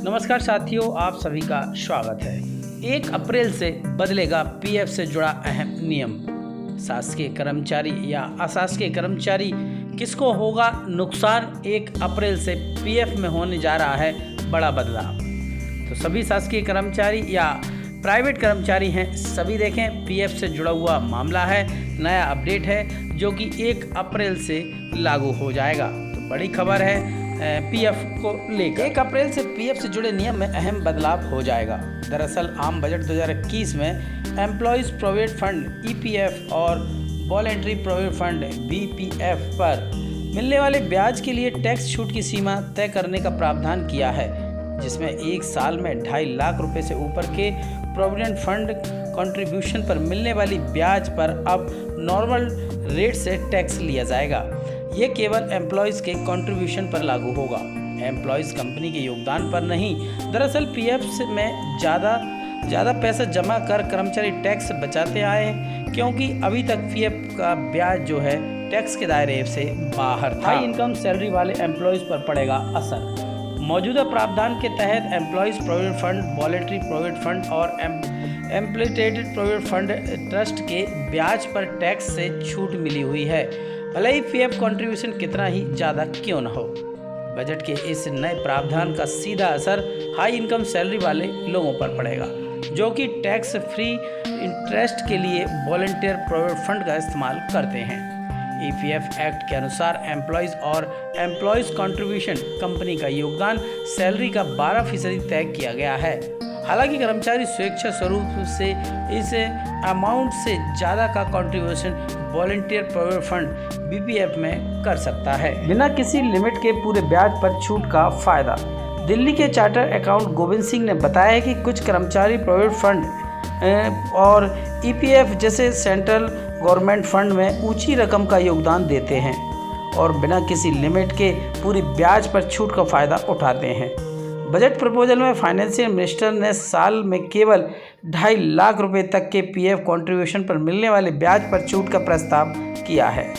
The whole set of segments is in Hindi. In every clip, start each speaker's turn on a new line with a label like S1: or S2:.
S1: नमस्कार साथियों, आप सभी का स्वागत है। 1 अप्रैल से बदलेगा पीएफ से जुड़ा अहम नियम। शासकीय कर्मचारी या अशासकीय कर्मचारी किसको होगा नुकसान? 1 अप्रैल से पीएफ में होने जा रहा है बड़ा बदलाव। तो सभी शासकीय कर्मचारी या प्राइवेट कर्मचारी हैं, सभी देखें, पीएफ से जुड़ा हुआ मामला है, नया अपडेट है जो कि 1 अप्रैल से लागू हो जाएगा। तो बड़ी खबर है पीएफ को लेकर। 1 अप्रैल से पीएफ से जुड़े नियम में अहम बदलाव हो जाएगा। दरअसल आम बजट 2021 में एम्प्लॉयज़ प्रोविडेंट फंड ईपीएफ और वॉलेंटरी प्रोविडेंट फंड वीपीएफ पर मिलने वाले ब्याज के लिए टैक्स छूट की सीमा तय करने का प्रावधान किया है, जिसमें 1 साल में 2.5 लाख रुपए से ऊपर के प्रोविडेंट फंड कंट्रीब्यूशन पर मिलने वाली ब्याज पर अब नॉर्मल रेट से टैक्स लिया जाएगा। ये केवल एम्प्लॉयज़ के कंट्रीब्यूशन पर लागू होगा, एम्प्लॉयज़ कंपनी के योगदान पर नहीं। दरअसल पीएफ में ज़्यादा पैसा जमा कर कर्मचारी टैक्स बचाते आए हैं, क्योंकि अभी तक पीएफ का ब्याज जो है टैक्स के दायरे से बाहर था। हाई इनकम सैलरी वाले एम्प्लॉयज़ पर पड़ेगा असर। मौजूदा प्रावधान के तहत employees provident fund, voluntary provident fund और एम्प्लॉयड प्रोविडेंट फंड ट्रस्ट के ब्याज पर टैक्स से छूट मिली हुई है, भले ही पीएफ कंट्रीब्यूशन कितना ही ज़्यादा क्यों न हो। बजट के इस नए प्रावधान का सीधा असर हाई इनकम सैलरी वाले लोगों पर पड़ेगा, जो कि टैक्स फ्री इंटरेस्ट के लिए वॉलंटियर प्रोविडेंट फंड का इस्तेमाल करते हैं। ईपीएफ एक्ट के अनुसार एम्प्लॉयज़ कंट्रीब्यूशन कंपनी का योगदान सैलरी का 12% तय किया गया है। हालांकि कर्मचारी स्वेच्छा स्वरूप से इस अमाउंट से ज़्यादा का contribution volunteer provident fund BPF में कर सकता है, बिना किसी लिमिट के पूरे ब्याज पर छूट का फायदा। दिल्ली के चार्टर अकाउंटेंट गोविंद सिंह ने बताया कि कुछ कर्मचारी प्रोविडेंट फंड और ईपीएफ जैसे सेंट्रल गवर्नमेंट फंड में ऊंची रकम का योगदान देते हैं और बिना किसी लिमिट के पूरी ब्याज पर छूट का फ़ायदा उठाते हैं। बजट प्रपोजल में फाइनेंशियल मिनिस्टर ने साल में केवल 2.5 लाख रुपए तक के पीएफ कंट्रीब्यूशन पर मिलने वाले ब्याज पर छूट का प्रस्ताव किया है।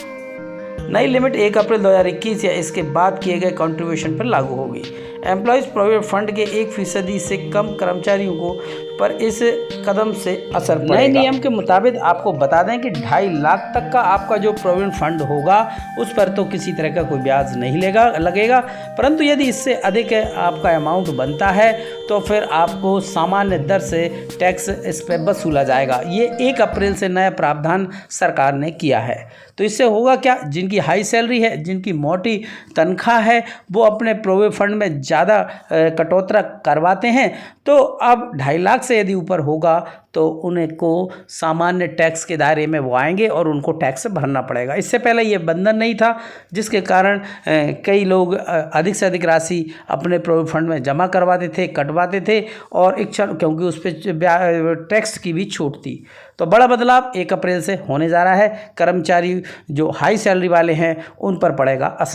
S1: नई लिमिट 1 अप्रैल 2021 या इसके बाद किए गए कंट्रीब्यूशन पर लागू होगी। एम्प्लॉयज़ प्रोविडेंट फंड के 1% से कम कर्मचारियों को पर इस कदम से असर पड़ेगा। नए नियम के मुताबिक आपको बता दें कि 2.5 लाख तक का आपका जो प्रोविडेंट फंड होगा उस पर तो किसी तरह का कोई ब्याज नहीं लगेगा, परंतु यदि इससे अधिक आपका अमाउंट बनता है तो फिर आपको सामान्य दर से टैक्स इस पर वसूला जाएगा। ये 1 अप्रैल से नया प्रावधान सरकार ने किया है। तो इससे होगा क्या? जिनकी हाई सैलरी है, जिनकी मोटी तनख्वाह है, वो अपने प्रोविडेंट फंड में ज़्यादा कटौती करवाते हैं, तो अब 2.5 लाख से यदि ऊपर होगा तो उन्हें को सामान्य टैक्स के दायरे में वो आएंगे और उनको टैक्स भरना पड़ेगा। इससे पहले ये बंधन नहीं था, जिसके कारण कई लोग अधिक से अधिक राशि अपने प्रोविडेंट फंड में जमा करवाते थे, कटवाते थे और इच्छा, क्योंकि उस पर टैक्स की भी छूट थी। तो बड़ा बदलाव 1 अप्रैल से होने जा रहा है। कर्मचारी जो हाई सैलरी वाले हैं उन पर पड़ेगा असर।